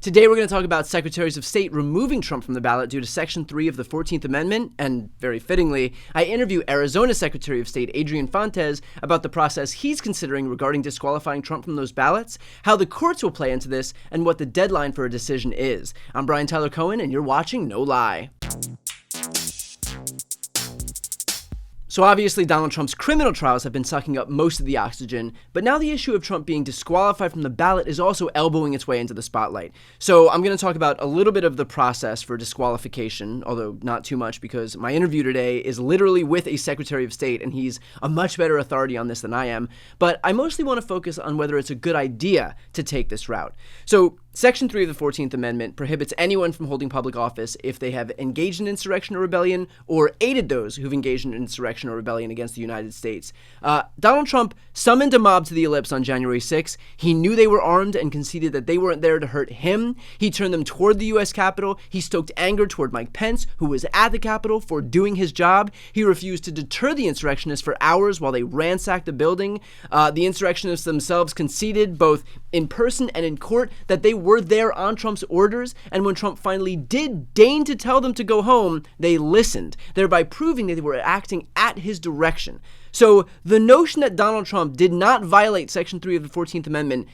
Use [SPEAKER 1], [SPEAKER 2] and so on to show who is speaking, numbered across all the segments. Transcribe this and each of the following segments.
[SPEAKER 1] Today, we're going to talk about Secretaries of State removing Trump from the ballot due to Section 3 of the 14th Amendment. And very fittingly, I interview Arizona Secretary of State Adrian Fontes about the process he's considering regarding disqualifying Trump from those ballots, how the courts will play into this, and what the deadline for a decision is. I'm Brian Tyler Cohen, and you're watching No Lie. So obviously, Donald Trump's criminal trials have been sucking up most of the oxygen, but now the issue of Trump being disqualified from the ballot is also elbowing its way into the spotlight. So I'm going to talk about a little bit of the process for disqualification, although not too much because my interview today is literally with a Secretary of State, and he's a much better authority on this than I am. But I mostly want to focus on whether it's a good idea to take this route. So Section 3 of the 14th Amendment prohibits anyone from holding public office if they have engaged in insurrection or rebellion or aided those who've engaged in insurrection or rebellion against the United States. Donald Trump summoned a mob to the ellipse on January 6th. He knew they were armed and conceded that they weren't there to hurt him. He turned them toward the U.S. Capitol. He stoked anger toward Mike Pence, who was at the Capitol for doing his job. He refused to deter the insurrectionists for hours while they ransacked the building. The insurrectionists themselves conceded, both in person and in court, that they were there on Trump's orders, and when Trump finally did deign to tell them to go home, they listened, thereby proving that they were acting at his direction. So the notion that Donald Trump did not violate Section 3 of the 14th Amendment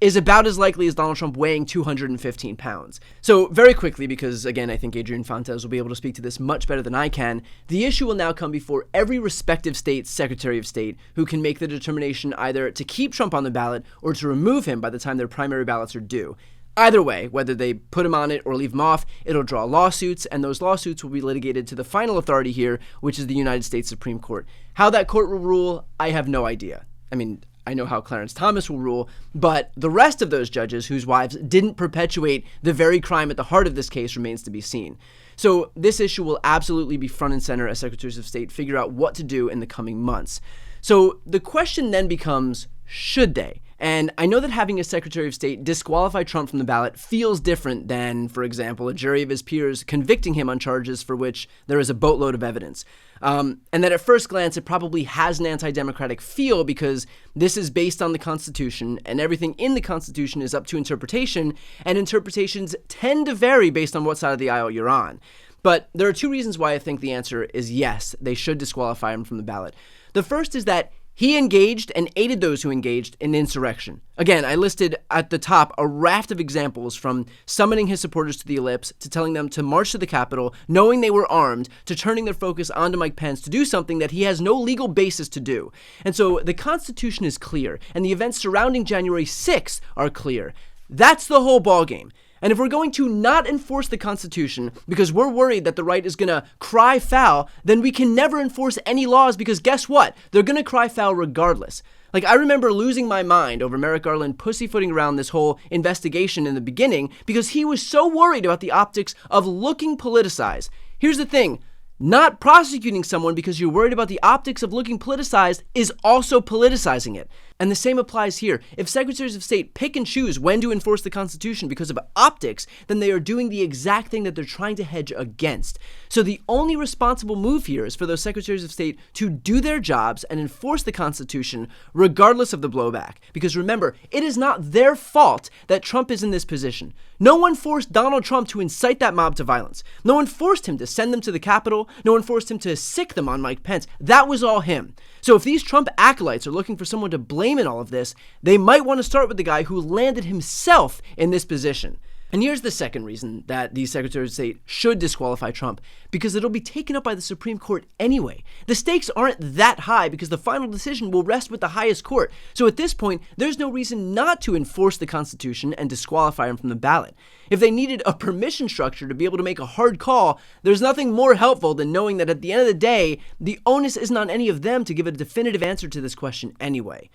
[SPEAKER 1] is about as likely as Donald Trump weighing 215 pounds. So very quickly, because again, I think Adrian Fontes will be able to speak to this much better than I can, the issue will now come before every respective state's Secretary of State, who can make the determination either to keep Trump on the ballot or to remove him by the time their primary ballots are due. Either way, whether they put him on it or leave him off, it'll draw lawsuits, and those lawsuits will be litigated to the final authority here, which is the United States Supreme Court. How that court will rule, I have no idea. I mean, I know how Clarence Thomas will rule, but the rest of those judges whose wives didn't perpetuate the very crime at the heart of this case remains to be seen. So this issue will absolutely be front and center as Secretaries of State figure out what to do in the coming months. So the question then becomes, should they? And I know that having a Secretary of State disqualify Trump from the ballot feels different than, for example, a jury of his peers convicting him on charges for which there is a boatload of evidence. And that at first glance, it probably has an anti-democratic feel because this is based on the Constitution, and everything in the Constitution is up to interpretation, and interpretations tend to vary based on what side of the aisle you're on. But there are two reasons why I think the answer is yes, they should disqualify him from the ballot. The first is that he engaged and aided those who engaged in insurrection. Again, I listed at the top a raft of examples, from summoning his supporters to the ellipse, to telling them to march to the Capitol, knowing they were armed, to turning their focus onto Mike Pence to do something that he has no legal basis to do. And so the Constitution is clear, and the events surrounding January 6th are clear. That's the whole ballgame. And if we're going to not enforce the Constitution because we're worried that the right is going to cry foul, then we can never enforce any laws because guess what? They're going to cry foul regardless. Like, I remember losing my mind over Merrick Garland pussyfooting around this whole investigation in the beginning because he was so worried about the optics of looking politicized. Here's the thing. Not prosecuting someone because you're worried about the optics of looking politicized is also politicizing it. And the same applies here. If Secretaries of State pick and choose when to enforce the Constitution because of optics, then they are doing the exact thing that they're trying to hedge against. So the only responsible move here is for those Secretaries of State to do their jobs and enforce the Constitution regardless of the blowback. Because remember, it is not their fault that Trump is in this position. No one forced Donald Trump to incite that mob to violence. No one forced him to send them to the Capitol. No one forced him to sic them on Mike Pence. That was all him. So if these Trump acolytes are looking for someone to blame in all of this, they might want to start with the guy who landed himself in this position. And here's the second reason that these Secretaries of State should disqualify Trump, because it'll be taken up by the Supreme Court anyway. The stakes aren't that high because the final decision will rest with the highest court. So at this point, there's no reason not to enforce the Constitution and disqualify him from the ballot. If they needed a permission structure to be able to make a hard call, there's nothing more helpful than knowing that at the end of the day, the onus isn't on any of them to give a definitive answer to this question anyway.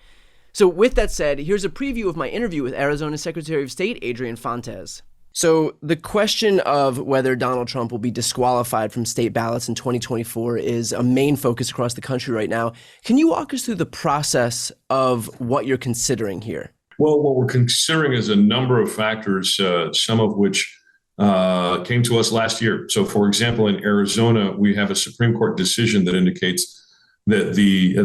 [SPEAKER 1] So with that said, here's a preview of my interview with Arizona Secretary of State Adrian Fontes. So the question of whether Donald Trump will be disqualified from state ballots in 2024 is a main focus across the country right now. Can you walk us through the process of what you're considering here?
[SPEAKER 2] Well, what we're considering is a number of factors, some of which came to us last year. So, for example, in Arizona, we have a Supreme Court decision that indicates that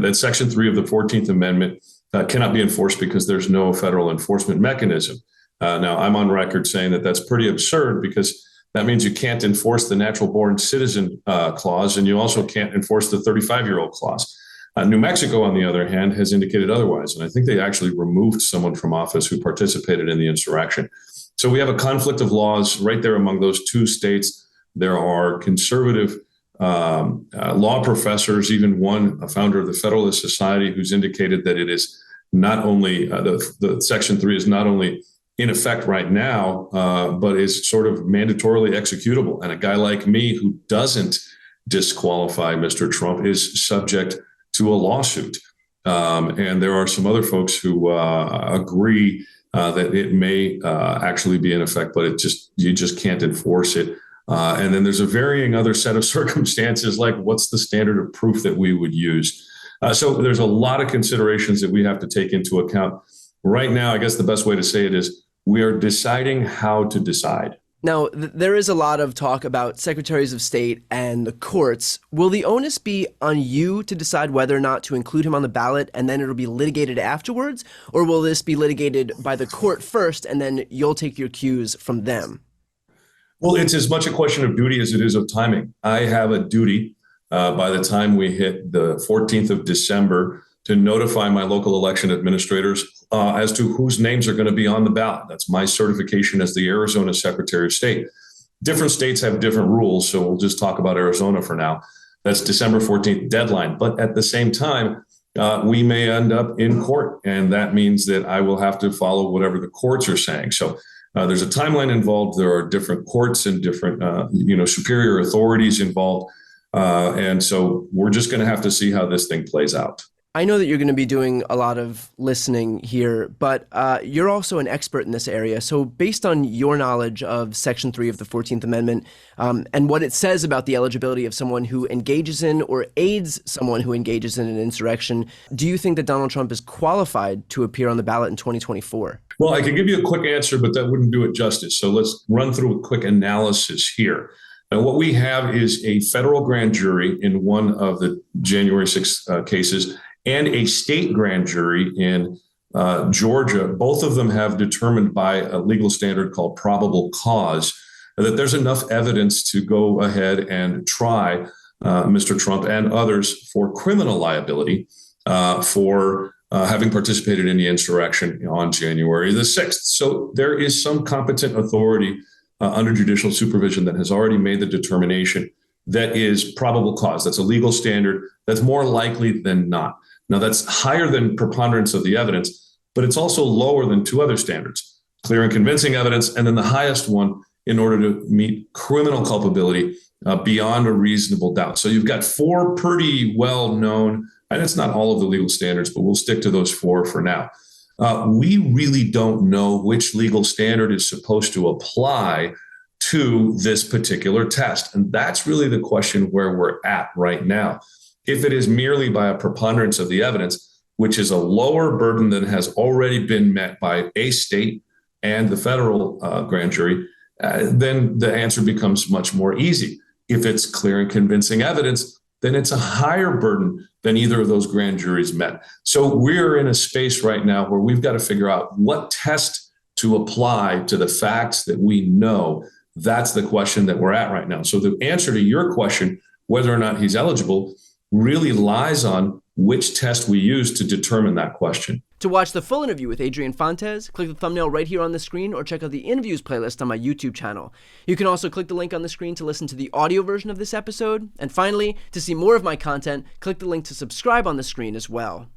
[SPEAKER 2] that Section 3 of the 14th Amendment cannot be enforced because there's no federal enforcement mechanism. Now, I'm on record saying that that's pretty absurd because that means you can't enforce the natural born citizen clause, and you also can't enforce the 35-year-old clause. New Mexico, on the other hand, has indicated otherwise, and I think they actually removed someone from office who participated in the insurrection. So we have a conflict of laws right there among those two states. There are conservative law professors, even one, a founder of the Federalist Society, who's indicated that it is not only the Section 3 is not only in effect right now, but is sort of mandatorily executable. And a guy like me who doesn't disqualify Mr. Trump is subject to a lawsuit. And there are some other folks who agree that it may actually be in effect, but you just can't enforce it. And then there's a varying other set of circumstances, like what's the standard of proof that we would use? So there's a lot of considerations that we have to take into account. Right now, I guess the best way to say it is we are deciding how to decide.
[SPEAKER 1] Now, there is a lot of talk about secretaries of state and the courts. Will the onus be on you to decide whether or not to include him on the ballot and then it'll be litigated afterwards? Or will this be litigated by the court first and then you'll take your cues from them?
[SPEAKER 2] Well, it's as much a question of duty as it is of timing. I have a duty by the time we hit the 14th of December to notify my local election administrators as to whose names are going to be on the ballot. That's my certification as the Arizona Secretary of State. Different states have different rules, so we'll just talk about Arizona for now. That's December 14th deadline. But at the same time, we may end up in court, and that means that I will have to follow whatever the courts are saying. So there's a timeline involved. There are different courts and different superior authorities involved. And so we're just going to have to see how this thing plays out.
[SPEAKER 1] I know that you're going to be doing a lot of listening here, but you're also an expert in this area. So based on your knowledge of Section 3 of the 14th Amendment and what it says about the eligibility of someone who engages in or aids someone who engages in an insurrection, do you think that Donald Trump is qualified to appear on the ballot in 2024?
[SPEAKER 2] Well, I could give you a quick answer, but that wouldn't do it justice. So let's run through a quick analysis here. Now, what we have is a federal grand jury in one of the January 6th cases and a state grand jury in Georgia. Both of them have determined by a legal standard called probable cause that there's enough evidence to go ahead and try Mr. Trump and others for criminal liability for having participated in the insurrection on January the 6th. So there is some competent authority under judicial supervision that has already made the determination that is probable cause. That's a legal standard that's more likely than not. Now, that's higher than preponderance of the evidence, but it's also lower than two other standards, clear and convincing evidence, and then the highest one in order to meet criminal culpability beyond a reasonable doubt. So you've got four pretty well-known, and it's not all of the legal standards, but we'll stick to those four for now. We really don't know which legal standard is supposed to apply to this particular test. And that's really the question where we're at right now. If it is merely by a preponderance of the evidence, which is a lower burden than has already been met by a state and the federal grand jury, then the answer becomes much more easy. If it's clear and convincing evidence, then it's a higher burden than either of those grand juries met. So we're in a space right now where we've got to figure out what test to apply to the facts that we know. That's the question that we're at right now. So the answer to your question, whether or not he's eligible, really lies on which test we use to determine that question.
[SPEAKER 1] To watch the full interview with Adrian Fontes, click the thumbnail right here on the screen or check out the interviews playlist on my YouTube channel. You can also click the link on the screen to listen to the audio version of this episode. And finally, to see more of my content, click the link to subscribe on the screen as well.